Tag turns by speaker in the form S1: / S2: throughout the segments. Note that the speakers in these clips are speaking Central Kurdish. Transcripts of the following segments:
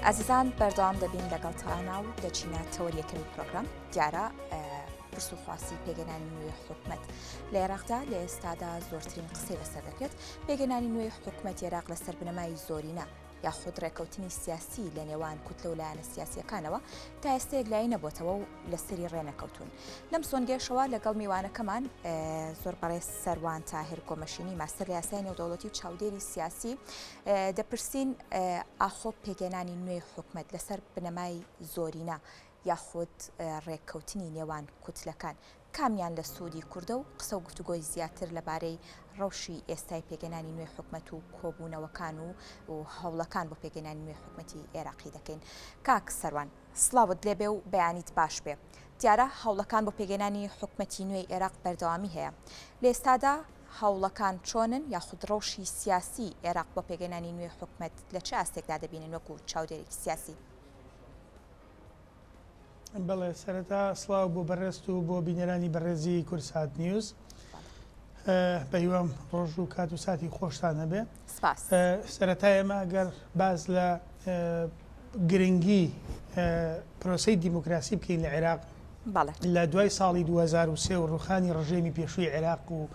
S1: ئازیزان بەردەوام دەبین لەگەڵتانە و دەچینە یەکەمی پرۆگرام دیارە پرس و خواسی پێگەنانی نوێی حکومەت لە عێراقدا لە ئێستادا زۆرترین قسەی لەسەر دەکرێت پێگەنانی نوێی حکومەت عێراق لەسەر بنەمای زۆرینە یاخود ڕێکەوتنی سیاسی لە نێوان کوتلە و لایەنە سیاسیەکانەوە تا ئێستا یەکلایی نەبووتەوە و لەسەری ڕێنەکەوتون. لەم سۆنگێشەوە لەگەڵ میوانەکەمان زۆر بەڕێز سەروان تاهیر کۆمەشینی ماستەر لە یاسای نێودەوڵەتی و چاودێری سیاسی دەپرسین ئاخۆ پێگەنانی نوێی حکومەت لەسەر بنەمای زۆرینە یاخود ڕێککەوتنی نێوان کوتلەکان کامیان لە سوودی کوردە و قسە و گفتوگۆی زیاتر لەبارەی ڕەوشی ئێستای پێگەنانی نوێی حکومەت و کۆبوونەوەکان و هەوڵەکان بۆ پێگەنانی نوێی حکومەتی عێراقی دەکەین. کاک سەروان سڵاوت لێبێ و بەیانیت باش بێ. دیارە هەوڵەکان بۆ پێگەنانی حکومەتی نوێی عێراق بەردەوامی هەیە. لە ئێستادا هەوڵەکان چۆنن یاخود ڕەوشی سیاسی عێراق بۆ پێگەنانی نوێی حکومەت لە چه ئاستێکدا دەبینن وەکو چاودێرێکی سیاسی؟
S2: بەڵێ سەرەتا سڵاو بۆ بەڕێست و بۆ بینەرانی بەڕێزی کورسات نیوز بەهیوام ڕۆژ و کات و ساتی خۆشتانە بێ. سەرەتا ئێمە ئەگەر باز لە گرنگی پرۆسەی دیموکراسی بکەین لە عێراق لە دوای ساڵی 2003 و ڕوخانی ڕژێمی پێشووی عێراق و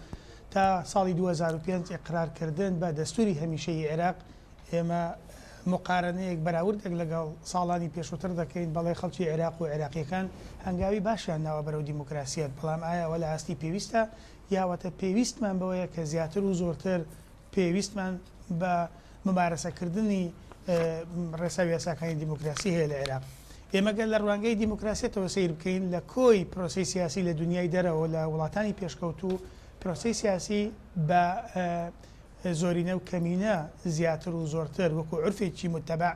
S2: تا ساڵی 2005 ئیقرارکردن بە دەستوری هەمیشەی عێراق ئێمە مقارنەیەک بەراوردێک لەگەڵ ساڵانی پێشووتر دەکەین بەڵێ خەڵکی عێراق و عێراقیەکان هەنگاوی باشیان ناوە بەرەو دیموکراسیەت بەڵام ئایاوە لە ئاستی پێویستە یاوەتە پێویستمان بەوەیە کە زیاتر و زۆرتر پێویستمان بە ممارەسەکردنی ڕێساوی یاساکانی دیموکراسی هەیە لە عێراق. ئێمە گەل لە ڕوانگەی دیموکراسیەتەوە سیر بکەین لە کۆی پرۆسەی سیاسی لە دنیای دەرەوە لە وڵاتانی پێشکەوتوو پرۆسەی سیاسی بە زۆرینە و کەمینە زیاتر و زۆرتر وەکو عورفێکی متەبع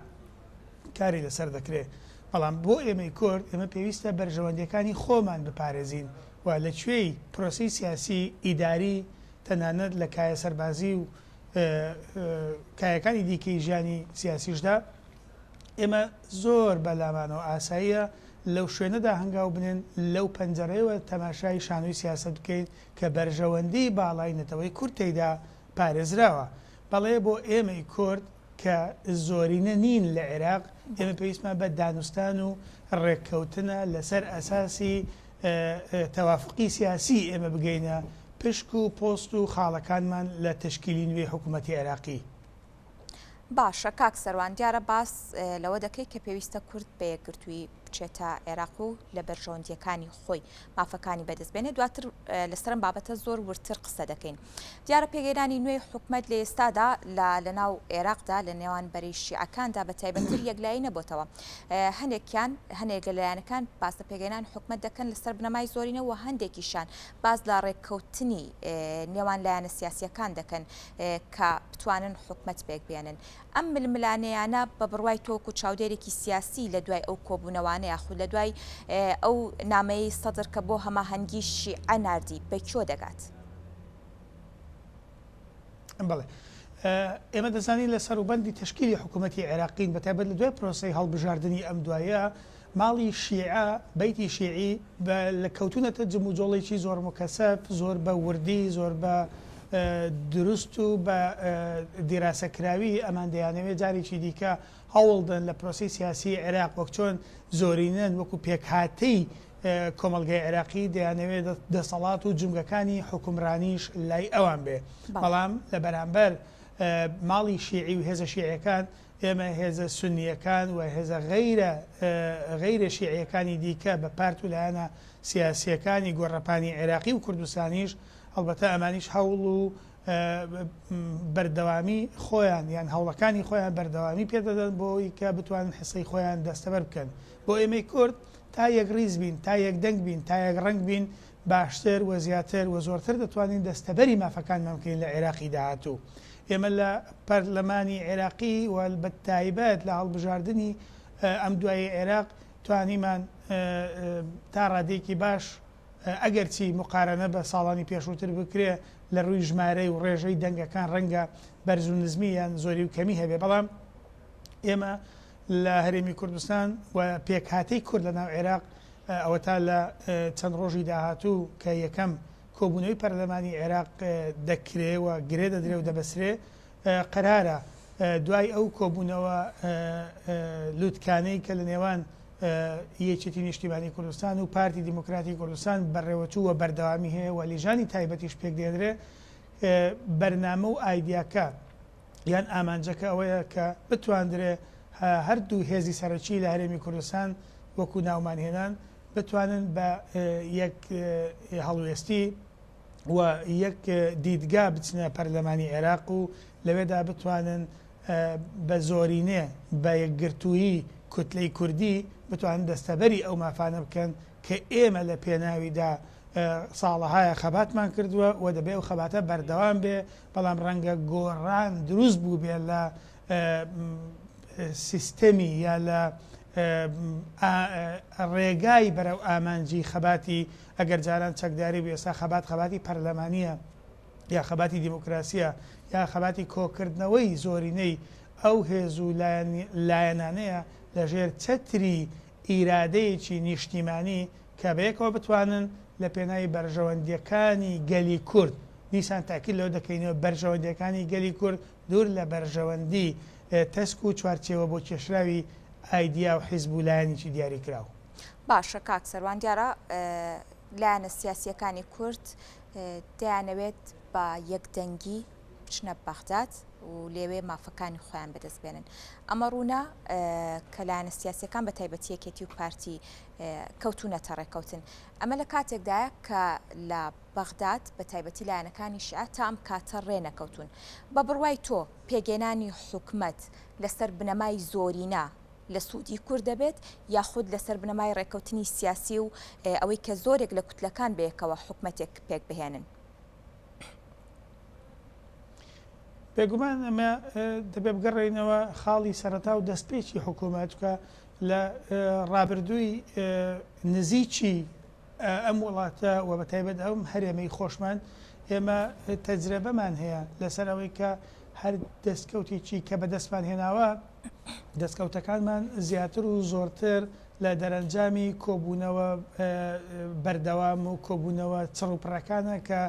S2: کاری لەسەر دەکرێت. بەڵام بۆ ئێمەی کورد ئێمە پێویستە بەرژەوەندەکانی خۆمان بپارێزین و لە کوێی پرۆسەی سیاسی ئیداری تەنانەت لە کایە سەربازی و کایەکانی دیکەی ژیانی سیاسیشدا ئێمە زۆر بەلامانەوە ئاساییە لەو شوێنەدا هەنگاو بنێن لەو پەنجەرەیەوە تەماشای شانۆی سیاست بکەین کە بەرژەوەندی باڵای نەتەوەی کورد تێیدا پارێزراوە. بەڵێ بۆ ئێمەی کورد کە زۆرینە نین لە عێراق ئێمە پێویستمان بە دانوستان و ڕێککەوتنە لەسەر ئەساسی تەوافقی سیاسی ئێمە بگەینە پشک و پۆست و خاڵەکانمان لە تشکیلی نوێی حکوومەتی عێراقی.
S1: باشە کاک سەروان دیارە باس لەوە دەکەی کە پێویستە کورد بە یەکگرتووی بچێتە عێراق و لە بەرژەوەندیەکانی خۆی مافەکانی بەدەستبێنێت دواتر لەسەرم بابەتە زۆر ورتر قسە دەکەین. دیارە پێگەیرانی نوێی حکومەت لە ئێستادا لە ناو عێراقدا لە نێوان بەری شیعەکاندا بە تایبەتر یەکلایی نەبووتەوە. هەنێک لە لایەنەکان باس لە پێگەیران حکومەت دەکەن لەسەر بنەمای زۆرینەوە هەندێکیشان باز لە ڕێککەوتنی نێوان لایەنە سیاسیەکان دەکەن کە بتوانن حکومەت پێکبێنن. ئەم ململانەیانە بە بڕوای تۆکو چاودێرێکی سیاسی لە دوای ئەو کۆبوونەوانە یاخود لە دوای ئەو نامەیەی سەدر کە بۆ هەماهەنگی شیعە ناردی بە کۆ دەگات؟
S2: بەڵێ ئێمە دەزانین لە سەروبەندی تشکیلی حکوومەتی عێراقین بەتایبەت لە دوای پرۆسەی هەڵبژاردننی ئەم دوایە ماڵی شیعە بەیتی شیعی لە کەوتونەتە جموجۆڵێکی زۆر مکەسەب زۆر بە وردی زۆر بە دروست و بە دیراسەکراوی ئەمان دەیانەوێت جارێکی دیکە هەوڵدن لە پرۆسی سیاسی عێراق وەک چۆن زۆرینەن وەکو پێکهاتەی کۆمەلگای عێراقی دەیانەوێت دەسەڵات و جمگەکانی حکومڕانیش لای ئەوان بێ. بەڵام لە بەرامبەر ماڵی شیعی و هێزە شیعەکان ئێمە هێزە سونیەکان و هێزە غەیرە شیعیەکانی دیکە بە پارت و لایەنە سیاسیەکانی گۆڕەپانی عێراقی و کوردستانیش هەڵبەتە ئەمانیش هەوڵ و بەردەوامی خۆیان یان هەوڵەکانی خۆیان بەردەوامی پێدەدەن بۆی کە بتوانن حسەی خۆیان دەستەبەر بکەن. بۆ ئێمەی کورد تا یەک ڕیز بین تا یەک دەنگ بین تا یەک ڕنگ بین باشتر و زیاتر و زۆرتر دەتوانین دەستەبەری مافەکانمان بکەین لە عێراقی داهاتوو. ئێمە لە پەرلەمانی عێراقی و بە تایبەت لە هەڵبژاردننی ئەم دوای عێراق توانیمان تا ڕادێکی باش ئەگەرچی مقارنە بە ساڵانی پێشووتر بکرێ لە ڕووی ژمارەی و ڕێژەی دەنگەکان ڕەنگە بەرز و نزمیان زۆری و کەمی هەبێ. بەڵام ئێمە لە هەرێمی کوردستان و پێکهاتەی کورد لە ناو عێراق ئەوە تا لە چەند ڕۆژی داهاتوو کە یەکەم کۆبوونەوەی پەرلەمانی عێراق دەکرێ و گرێ دەدرێ و دەبەسرێ قەرارە دوای ئەو کۆبوونەوە لووتکانەی کە لە نێوان یەکێتی نیشتیمانی کوردستان و پارتی دیموکراتی کوردستان بەڕێوەچوو و بەردەوامی هەیە و لیژانی تایبەتیش پێک دێنرێ بەرنامە و ئایدیاکە یان ئامانجەکە ئەوەیە کە بتواندرێ هەردوو هێزی سەرەکی لە هەرێمی کوردستان وەکو ناومانهێنان بتوانن بە یەک هەڵوێستی و یەک دیدگا بچنە پەرلەمانی عێراق و لەوێدا بتوانن بە زۆرینێ بە یەکگرتوویی کوتلەی کوردی بتوانن دەستەبەری ئەو مافانە بکەن کە ئێمە لە پێناویدا ساڵەهایە خەباتمان کردووە و دەبێ ئەو خەباتە بەردەوام بێ بەڵام ڕەنگە گۆڕان دروست بوو بێ لە سیستەمی یا لە ڕێگای بەرەو ئامانجی خەباتی ئەگەر جاران چەکداری بێ ئێستا خەباتی پەرلەمانیە یا خەباتی دیموکراسیە یا خەباتی کۆکردنەوەی زۆرینەی ئەو هێز و لایەنانەیە لەژێر چەتری ئیرادەیەکی نیشتیمانی کە بەیەکەوە بتوانن لە پێناوی بەرژەوەندیەکانی گەلی کورد دیسان تاکید لەوە دەکەینەوە بەرژەوەندیەکانی گەلی کورد دوور لە بەرژەوەندی تەسک و چوارچێوە بۆ کێشراوی ئایدیا و حیزب و لایەنێکی دیاری کراوە.
S1: باشە کاک سەروان دیارە لایەنە سیاسیەکانی کورد دەیانەوێت بە یەکدەنگی بچنە بەغداد و لێوێ مافەکانی خۆیان بەدەست بێنن ئەمە ڕوونا کە لایەنە سیاسیەکان بە تایبەتی یەکێتی و پارتی کەوتونەتە ڕێکەوتن ئەمە لە کاتێکدایە کە لە بەغداد بە تایبەتی لایەنەکانی شیعە تا ئەم کاتە ڕێنەکەوتون بە بڕوای تۆ پێگەێنانی حکومەت لەسەر بنەمای زۆرینە لە سوودی کورد دەبێت یاخود لەسەر بنەمای ڕێکەوتنی سیاسی و ئەوەی کە زۆرێک لە کوتلەکان بەیەکەوە حکومەتێک پێک بهێنن
S2: بێگومان ئەمە دەبێ بگەڕێنەوە خاڵی سەرەتا و دەستپێکی حکوومەت کە لە ڕابردووی نزیکی ئەم وڵاتە و بە تایبەت ئەوم هەرێمەی خۆشمان ئێمە تەجربەمان هەیە لەسەر ئەوەی کە هەر دەستکەوتێکی کە بەدەستمان هێناوە دەستکەوتەکانمان زیاتر و زۆرتر لە دەرەنجامی کۆبوونەوە بەردەوام و کۆبوونەوە چڕوپڕەکانە کە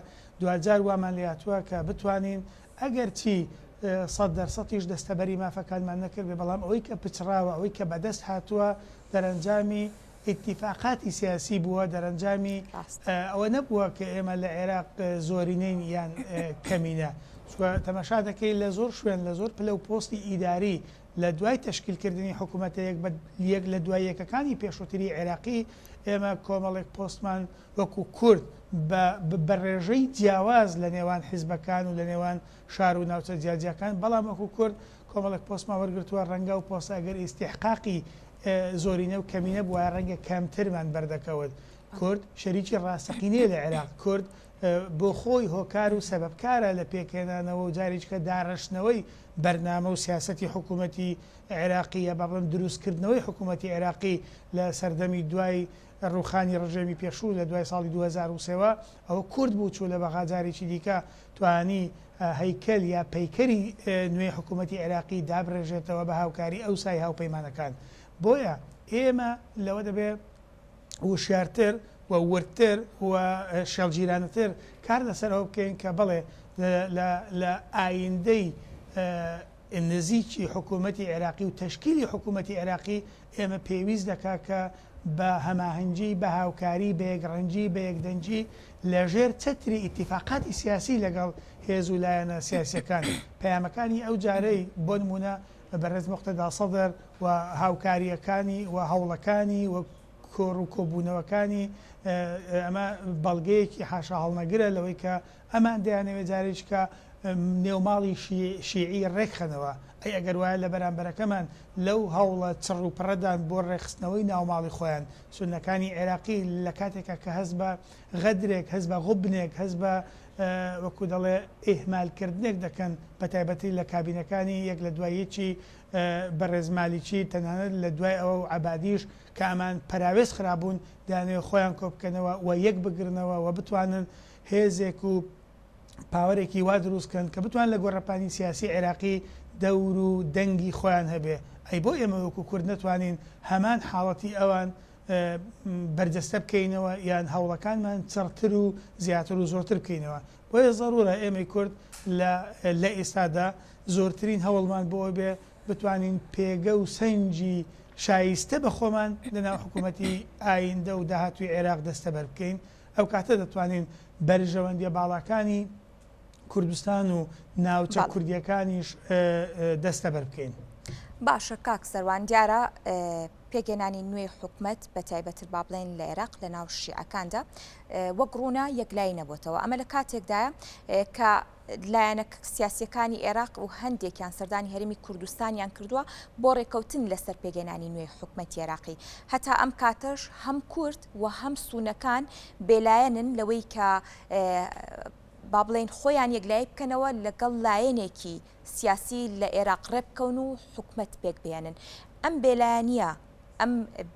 S2: دوجار وامان لاتووە کە بتوانین ئەگەر چی 100% دەستەبەری مافەکانمان نەکرد بەڵام ئەوەی کە پچراوە ئەوەی کە بەدەست هاتووە دەرەنجامی اتفاقاتی سیاسی بووە دەرەنجامی ئەوە نەبووە کە ئێمە لە عێراق زۆرینەین یان کەمینە تەماشا دەکەی لە زۆر شوێن لە زۆر پلە و پۆستی ئیداری لە دوای تەشکیلکردنی حکوومەتەیەک یەک لە دوای یەکەکانی پێشووتری عێراقی ئێمە کۆمەڵێک پۆستمان وەکو کورد بە ڕێژەی جیاواز لە نێوان حیزبەکان و لە نێوان شار و ناوچە جیاجیەکان بەڵام وەکو کورد کۆمەڵێک پۆستمان وەرگرتووە ڕەنگە و پۆستە ئەگەر ئیستیحقاقی زۆرینە و کەمینە بووە ڕەنگە کەمترمان بەردەکەوت کورد شەریکی ڕاستەقینەیە لە عێراق کورد بۆ خۆی هۆکار و سەبەبکارە لە پێکێنانەوە و جارێککە داڕشتنەوەی بەرنامە و سیاسەتی حکوومەتی عێراقیە بەڵام دروستکردنەوەی حکوومەتی عێراقی لە سەردەمی دوای ڕوخانی ڕژێمی پێشوو لە دوای ساڵی 2023 ئەوە کورد بوو چوو لە بەغاجارێکی دیکە توانی هەیکەل یا پەیکەری نوێی حکوومەتی عێراقی دابڕێژێتەوە بە هاوکاری ئەو سای هاوپەیمانەکان بۆیە ئێمە لەوە دەبێ وشارتر و ورتر و شێڵگیرانەتر کار لەسەرەوە بکەین کە بڵێ لە ئایندەی نزیکی حکوومەتی عێراقی و تشکیلی حکوومەتی عێراقی ئێمە پێویست دەکا کە بە هەماهەنگی بە هاوکاری بە یەکڕەنگی بە یەکدەنجی لەژێر چەتری ئیتیفاقاتی سیاسی لەگەڵ هێز و لایەنە سیاسیەکان پەیامەکانی ئەو جارەی بۆ نمونە بەڕێز موقتەدا سەدەر و هاوکاریەکانی و هەوڵەکانی و کۆڕ و کۆبوونەوەکانی ئەمە بەڵگەیەکی حاشا هەڵنەگرە لەوەی کە ئەمان دەیانەوێت جارێککە نێوماڵی شیعی ڕێکخەنەوە ئەی ئەگەر وایە لە بەرامبەرەکەمان لەو هەوڵە چڕ و پڕەدان بۆ ڕێخستنەوەی ناوماڵی خۆیان سونەکانی عێراقی لە کاتێکە کە هەست بە غەدرێک هەست بە غوبنێک هەست بە وەکو دەڵێ ئێهمالکردنێک دەکەن بە تایبەتی لە کابینەکانی یەک لە دوایەکی بەڕێزمالیکی تەنانەت لە دوای ئەوە و عەبادیش کە ئەمان پەراوێز خرابوون دانێ خۆیان کۆبکەنەوە و یەک بگرنەوە و بتوانن هێزێک و پاوەرێکی وا دروستکەن کە بتوان لە گۆڕەپانی سیاسی عێراقی دەور و دەنگی خۆیان هەبێ ئەی بۆ ئێمە وەکو کورد نەتوانین هەمان حاڵەتی ئەوان بەرجەستە بکەینەوە یان هەوڵەکانمان چڕتر و زیاتر و زۆرتر بکەینەوە بۆیە ضرورە ئێمەی کورد لە ئێستادا زۆرترین هەوڵمان بۆ بێ بتوانین پێگە و سەنجی شایستە بە خۆمان لەناو حکوومەتی ئایندە و داهاتوی عێراق دەستەبەر بکەین. ئەو کاتە دەتوانین بەرژەوەندیە باڵەکانی کوردستان و ناوچە کوردیەکانیش دەستەبەر بکەین.
S1: باشە کاک سەروان، دیارە پێگەێنانی نوێی حکومەت بە تایبەتر با بڵێن لە عێراق لە ناو شیعەکاندا وەک ڕوونا یەکلای نەبووتەوە. ئەمە لە کاتێکدایە کە لایەنە سیاسیەکانی عێراق و هەندێکیان سەردانی هەرێمی کوردستانیان کردووە بۆ ڕێکەوتن لەسەر پێگەێنانی نوێی حکومەتی عێراقی. هەتا ئەم کاتەش هەم کورد و هەم سونەکان بێلایەنن لەوەی کە با بڵێن خۆیان یەکلای بکەنەوە لەگەڵ لایەنێکی سیاسی لە عێراق ڕێبکەون و حکومەت پێک بێنن. ئەم بێلایەنیە، ئەم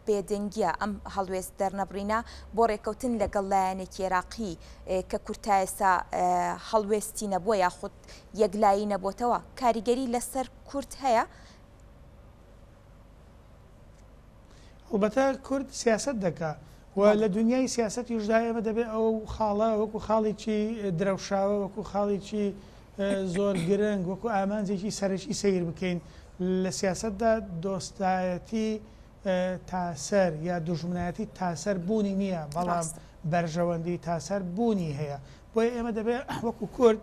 S1: بێدەنگیە، ئەم هەڵوێست دەرنەبڕینە بۆ ڕێکەوتن لەگەڵ لایەنێکی عێراقی کە کورتایسا هەڵوێستی نەبووە یاخود یەکلایی نەبووتەوە، کاریگەری لەسەر کورد هەیە؟
S2: ئەلبەتە کورد سیاست دەکات و لە دنیای سیاستی ژدا ئێمە دەبێت ئەو خاڵە وەکو خاڵێکی درەوشاوە، وەکو خاڵێکی زۆر گرنگ، وەکو ئامانجێکی سەرەکی سیر بکەین. لە سیاستدا دۆستایەتی تاسەر یا دوژمنایەتی تاسەر بوونی نییە، بەڵام بەرژەوەندی تاسەر بوونی هەیە. بۆیە ئێمە دەبێت وەکو کورد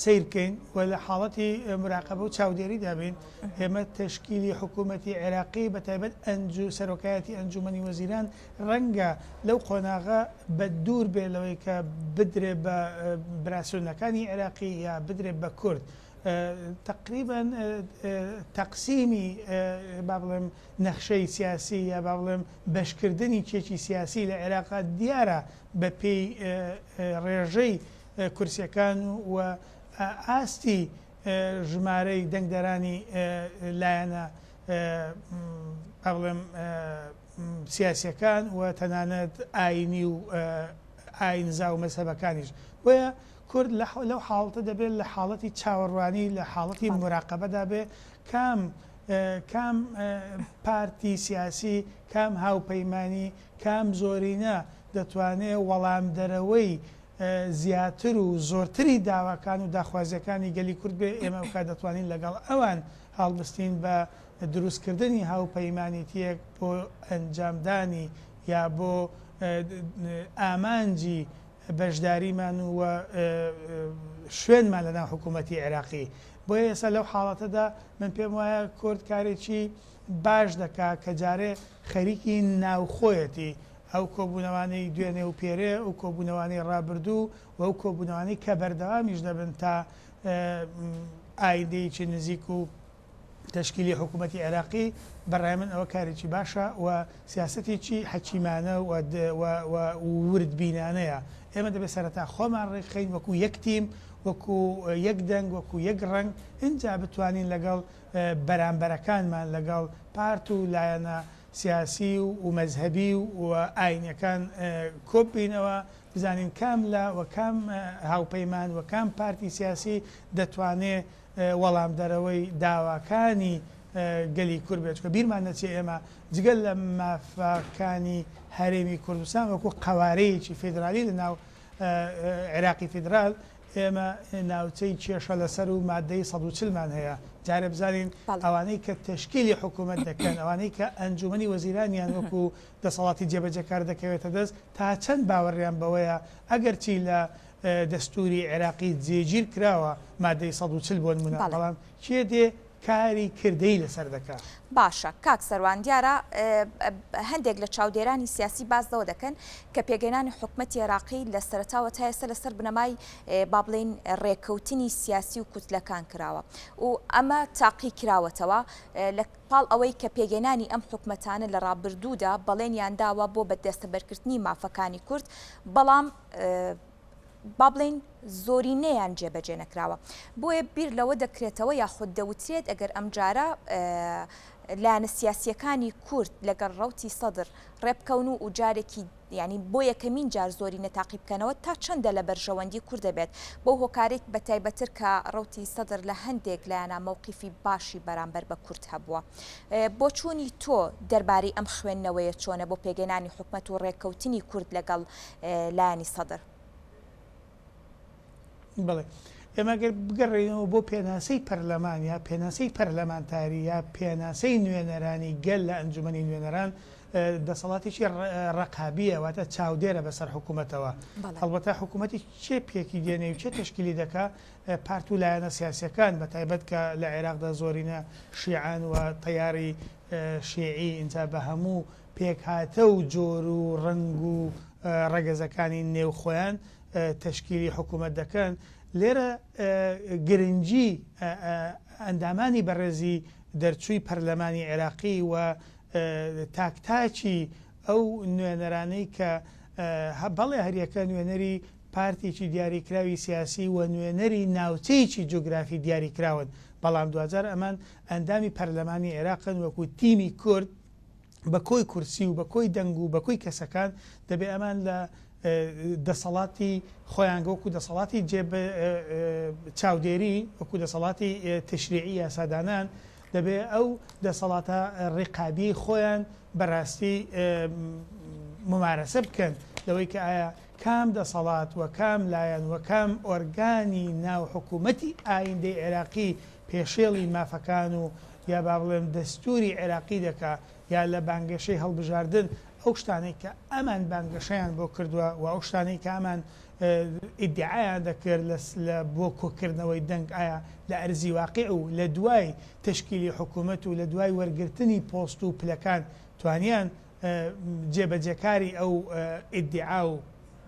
S2: سیر بکەین و لە حاڵەتی مراقبە و چاودێری دابین. ئێمە تشکیلی حکوومەتی عێراقی بە تایبەت سەرۆکایەتی ئەنجومەنی وەزیران ڕەنگە لەو قۆناغە بە دوور بێ لەوەی کە بدرێ بە براسوونەکانی عێراقی یا بدرێ بە کورد. تقریبا تەقسیمی با بڵێم نەخشەی سیاسی یا با بڵێم بەشکردنی کێکی سیاسی لە عێراقا دیارە بە پێی ڕێژەی کورسیەکان و ئاستی ژمارەی دەنگدەرانی لایەنە با بڵێم سیاسیەکان و تەنانەت ئاینی و ئاینزا و مەسەبەکانیش. بۆیە کورد لەو حاڵەتە دەبێت لە حاڵەتی چاوەڕوانی لە حاڵەتی مراقبەدا بێ کام پارتی سیاسی، کام هاوپەیمانی، کام زۆرینە دەتوانێت وەڵامدەرەوەی زیاتر و زۆرتری داواکان و داخوازیەکانی گەلی کورد بێ. ئێمە وکات دەتوانین لەگەڵ ئەوان هەڵبستین بە دروستکردنی هاوپەیمانیتیەک بۆ ئەنجامدانی یا بۆ ئامانجی بەشداریمان و شوێنمان لەناو حکوومەتی عێراقی. بۆیە ئێستا لەو حاڵەتەدا من پێم وایە کورد کارێکی باش دەکات کە جارێ خەریکی ناوخۆیەتی ئەو کۆبوونەوانەی دوێنێ و پێرێ و کۆبوونەوانی ڕابردوو و ئەو کۆبوونەوانی کە بەردەوامیش دەبن تا ئایندەیەکی نزیک و تشکیلی حکوومەتی عێراقی. بەڕای من ئەوە کارێکی باشە و سیاسەتێکی حەکیمانە و وردبینانەیە. ئێمە دەبێت سەرەتا خۆمان ڕێکخین وەکو یەک تیم، وەکو یەک دەنگ، وەکو یەک ڕنگ، اینجا بتوانین لەگەڵ بەرامبەرەکانمان لەگەڵ پارت و لایەنە سیاسی و مەزهەبی و ئاینەکان کۆبینەوە بزانین کام لە و کام هاوپەیمان و کام پارتی سیاسی دەتوانێت وەڵامدەرەوەی داواکانی گەلی کورد بێت. کە بیرمان نەچێ ئێمە جگەل لە مافاکانی هەرێمی کوردستان وەکو قەوارەیەکی فێدرالی لە ناو عێراقی فێدرال ئێمە ناوچەی کێشە لەسەر و مادەی 140مان هەیە. جارێ بزانین ئەوانەی کە تشکیلی حکوومەت دەکەن، ئەوانەی کە ئەنجومەنی وەزیرانیان وەکو دەسەڵاتی جێبەجەکار دەکەوێتە دەست، تا چەند باوەڕیان بەوەیە ئەگەرچی لە دەستوری عێراقی جێگیر کراوە مادەی 140 بۆ نمونە، بەڵام کێ دێ کاری کردەی لەسەر دەکات.
S1: باشە کاک سەروان، دیارە هەندێک لە چاودێرانی سیاسی بازدەوە دەکەن کە پێگەێنانی حکوومەتی عێراقی لە سەرەتاوە تا ئێستا لەسەر بنەمای با بڵێن ڕێکەوتنی سیاسی و کوتلەکان کراوە و ئەمە تاقی کراوەتەوە لە پاڵ ئەوەی کە پێگەێنانی ئەم حکوومەتانە لە ڕابردوودا بەڵێنیان داوە بۆ بەدەستەبەرکردنی مافەکانی کورد، بەڵام با بڵێن زۆرینەیان جێبەجێ نەکراوە. بۆیە بیر لەوە دەکرێتەوە یاخود دەوترێت ئەگەر ئەم جارە لایەنە سیاسیەکانی کورد لەگەڵ ڕەوتی سەدر ڕێبکەون و جارێکی ینی بۆ یەکەمین جار زۆرینە تاقی بکەنەوە تا چەندە لە بەرژەوەندی کورد دەبێت بۆ هۆکارێک بە تایبەتر کە ڕەوتی سەدر لە هەندێک لایەنە مەوقیفی باشی بەرامبەر بە کورد هەبووە. بۆ چوونی تۆ دەربارەی ئەم خوێندنەوەیە چۆنە بۆ پێگەێنانی حکوومەت و ڕێکەوتنی کورد لەگەڵ لایەنی سەدر؟
S2: بڵێ ئێمەگەر بگەڕێنەوە بۆ پێناسەی پەرلەمان یا پێناسەی پەرلەمانتاری یا پێناسەی نوێنەرانی گەل لە ئەنجومەنی نوێنەران دەسەڵاتێکی ڕقابیە واتە چاودێرە بەسەر حکوومەتەوە هەڵبەتە حکوومەتی چێ پێکی دێنێ و چێ تشکیلی دەکا پارت و لایەنە سیاسیەکان بە تایبەت کە لە عێراقدا زۆرینە شیعان و تەیاری شیعی ئینجا بە هەموو پێکهاتە و جۆر و ڕنگ و ڕەگەزەکانی نێو خۆیان تشکیلی حکوومەت دەکەن لێرە گرنگی ئەندامانی بەڕێزی دەرچووی پەرلەمانی عێراقی و تاکتاکی ئەو نوێنەرانەی کە بەڵێ هەریەکە نوێنەری پارتێکی دیاریکراوی سیاسی و نوێنەری ناوچەیەکی جوگرافی دیاریکراون بەڵام دوجار ئەمان ئەندامی پەرلەمانی عێراقن وەکو تیمی کورد بە کۆی کورسی و بە کۆی دەنگ و بە کۆی کەسەکان دەبێ ئەمان لە دەسەڵاتی خۆیان وەکو دەسەڵاتی چاودێری وەکو دەسەڵاتی تشریعی یاسادانان دەبێ ئەو دەسەڵاتە ڕێقابی خۆیان بەڕاستی ممارەسە بکەن لەوەی کە ئایا کام دەسەڵات و کام لایەن و کام ئۆرگانی ناو حکوومەتی ئایندەی عێراقی پێشێڵی مافەکان و یا با بڵێم دەستوری عێراقی دەکا یا لە بانگەشەی هەڵبژاردن ئەو شتانەی کە ئەمان بانگەشەیان بۆ کردووە و ئەو شتانەی کە ئەمان ئیدعایان دەکرد لە بۆ کۆکردنەوەی دەنگ ئایا لە ئەرزی واقع و لە دوای تشکیلی حکوومەت و لە دوای وەرگرتنی پۆست و پلەکان توانیان جێبەجێکاری ئەو ئیدعا و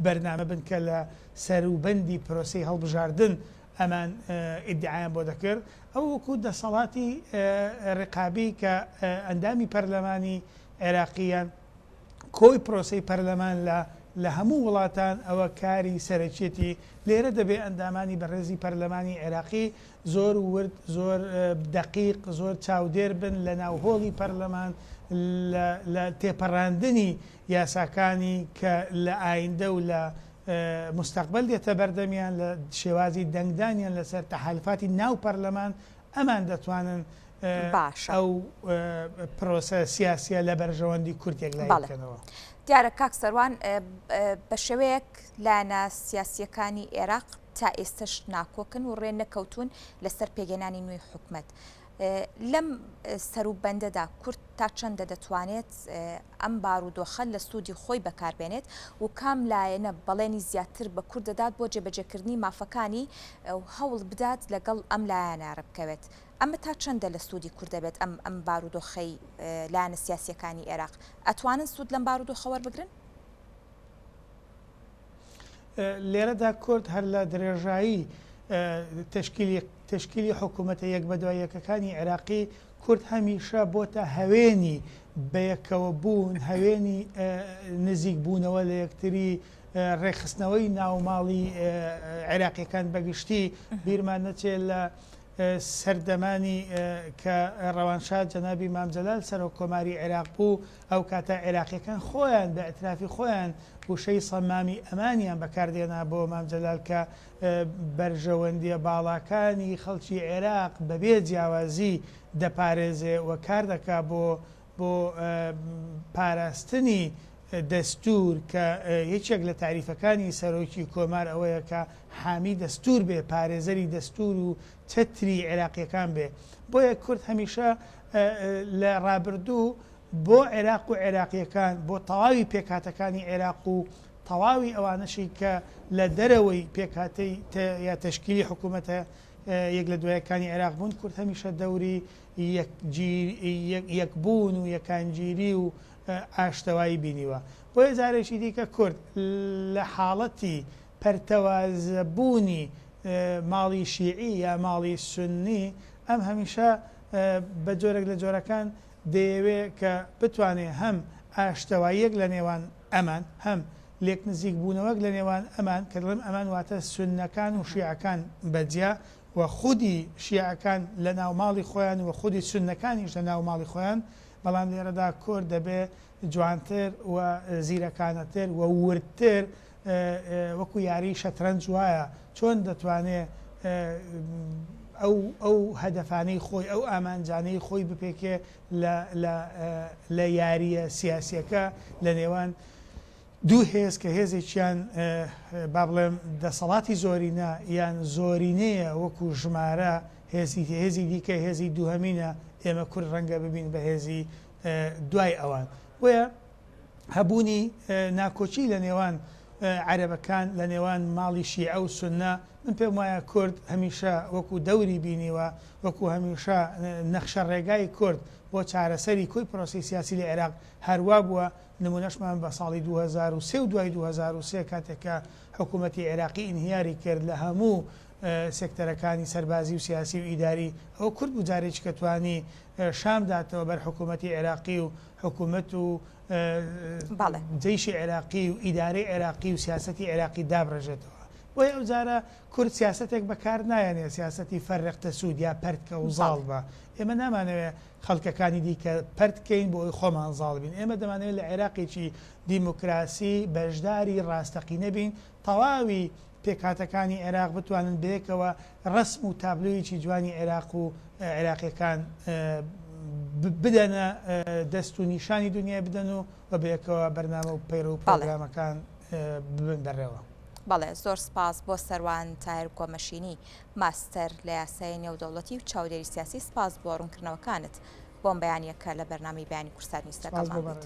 S2: بەرنامە بن کە لە سەروبەندی پرۆسەی هەڵبژاردن ئەمان ئیدعایان بۆ دەکرد ئەو وەکو دەسەڵاتی ڕێقابی کە ئەندامی پەرلەمانی عێراقیان کۆی پرۆسەی پەرلەمان لە هەموو وڵاتان ئەوە کاری سەرەکیەتی لێرە دەبێ ئەندامانی بەڕێزی پەرلەمانی عێراقی زۆر ورد زۆر دقیق زۆر چاودێر بن لە ناوهۆڵی پەرلەمان لە تێپەڕاندنی یاساکانی کە لە ئایندە و لە مستەقبل دێتە بەردەمیان لە شێوازی دەنگدانیان لەسەر تەحالفاتی ناو پەرلەمان ئەمان دەتوانن ئەو پرۆسە سیاسیە لە بەرژەوەندی کورتێک لایەکەنەوە.
S1: دیارە کاک سەروان بە شێوەیەک لایەنە سیاسیەکانی عێراق تا ئێستش ناکۆکن و ڕێ نەکەوتون لەسەر پێگەێنانی نوێی حکوومەت. لەم سەروبەندەدا کورد تا چەندە دەتوانێت ئەم بارودۆخە لە سوودی خۆی بەکاربێنێت و کام لایەنە بەڵێنی زیاتر بە کورد دەدات بۆ جێبەجێکردنی مافەکانی و هەوڵ بدات لەگەڵ ئەم لایەنە ڕبکەوێت. ئەمە تا چەندە لە سوودی کورد دەبێت ئەم بارودۆخەی لایەنە سیاسیەکانی عێراق ئەتوانن سوود لەم بارودۆخە وەربگرن؟
S2: لێرەدا کورد هەر لە درێژایی تشکیلی حکوومەتە یەک بە دوای یەکەکانی عێراقی کورد هەمیشە بۆتە هەوێنی بەیەکەوە بوون هەوێنی نزیک بوونەوە لە یەکتری ڕێخستنەوەی ناوماڵی عێراقیەکان بەگشتی بیرمان نەچێت لە سەردەمانی کە ڕەوانشاد جەنابی مامجەلال سەرۆک کۆماری عێراق بوو ئەو کاتە عێراقیەکان خۆیان بە ئەترافی خۆیان وشەی سەمامی ئەمانیان بەکاردێنا بۆ مامجەلال کە بەرژەوەندیە باڵاکانی خەڵکی عێراق بەبێ جیاوازی دەپارێزێ و کار دەکا بۆ پاراستنی دەستور کە یەکێک لە تعریفەکانی سەرۆکی کۆمار ئەوەیە کە حامی دەستور بێ پارێزەری دەستور و چەتری عێراقیەکان بێ بۆیە کورد هەمیشە لە ڕابردوو بۆ عێراق و عێراقیەکان بۆ تەواوی پێکهاتەکانی عێراق و تەواوی ئەوانەشی کە لە دەرەوەی پێکهاتەی یا تشکیلی حکوومەتە یەک لە دوایەکانی عێراق بوون کورد هەمیشە دەوری یەکبوون و یەکانگیری و ئاشتەوایی بینیوە بۆ هێزارێکی دیکە کورد لە حاڵەتی پەرتەوازبوونی ماڵی شیعی یا ماڵی سنی ئەم هەمیشە بە جۆرێک لە جۆرەکان دەیەوێت کە بتوانێت هەم ئاشتەواییەک لە نێوان ئەمان هەم لێک نزیک بوونەوەک لە نێوان ئەمان کە دڵم ئەمان واتە سنەکان و شیعەکان بەجیا و خودی شیعەکان لە ناوماڵی خۆیان و خودی سنەکانیش لە ناوماڵی خۆیان بەڵام لێرەدا کورد دەبێ جوانتر و زیرەکانەتر و وردتر وەکو یاری شەترەنج وایە چۆن دەتوانێت ئەو هەدەفانەی خۆی ئەو ئامانجانەی خۆی بپێکێ لە یاریە سیاسیەکە لە نێوان دوو هێز کە هێزێکیان با بڵێم دەسەڵاتی زۆرینە یان زۆرینەیە وەکو ژمارە هێزی دیکە هێزی دووهەمینە ئێمە کورد ڕەنگە ببین بە هێزی دوای ئەوان وە هەبوونی ناکۆچی لە نێوان عەرەبەکان لە نێوان ماڵی شیعە و سونە من پێم وایە کورد هەمیشە وەکو دەوری بینیوە وەکو هەمیشە نەخشە ڕێگای کورد بۆ چارەسەری کۆی پرۆسی سیاسی لە عێراق هەروە بووە نمونەشمان بە ساڵی 2003 و دوای 2023 کاتێکە حکوومەتی عێراقی ئینهیاری کرد لە هەموو سێکتەرەکانی سەربازی و سیاسی و ئیداری ئەو کورد و جارێک کە توانی شام داتەوە بەر حکوومەتی عێراقی و حکوومەت و جەیشی عێراقی و ئیدارەی عێراقی و سیاسەتی عێراقی دابڕێژێتەوە بۆی ئەو جارە کورد سیاسەتێک بەکار نایەنێ سیاسەتی فەرڕێختە سوود یا پەرتکە و زاڵ بە ئێمە نامانەوێت خەڵکەکانی دیکە پەرتکەین بۆ ئەوی خۆمان زاڵ بین ئێمە دەمانەوێت لە عێراقێکی دیموکراسی بەشداری ڕاستەقینە بین تەواوی پێکهاتەکانی عێراق بتوانن بەیەکەوە ڕسم و تابلویەکی جوانی عێراق و عێراقیەکان بدەنە دەست و نیشانی دنیای بدەن و بەیەکەوە بەرنامە و پەیڕە و پرۆگرامەکان ببن بەڕێوە.
S1: بەڵێ زۆر سپاس بۆ سەروان تایر کۆمەشینی ماستەر لە یاسای نێودەوڵەتی و چاودێری سیاسی سپاس بۆ ڕوونکردنەوەکانت بۆم بەیانیەکە لە بەرنامی بەیانی کورسات نیستەکەڵمان.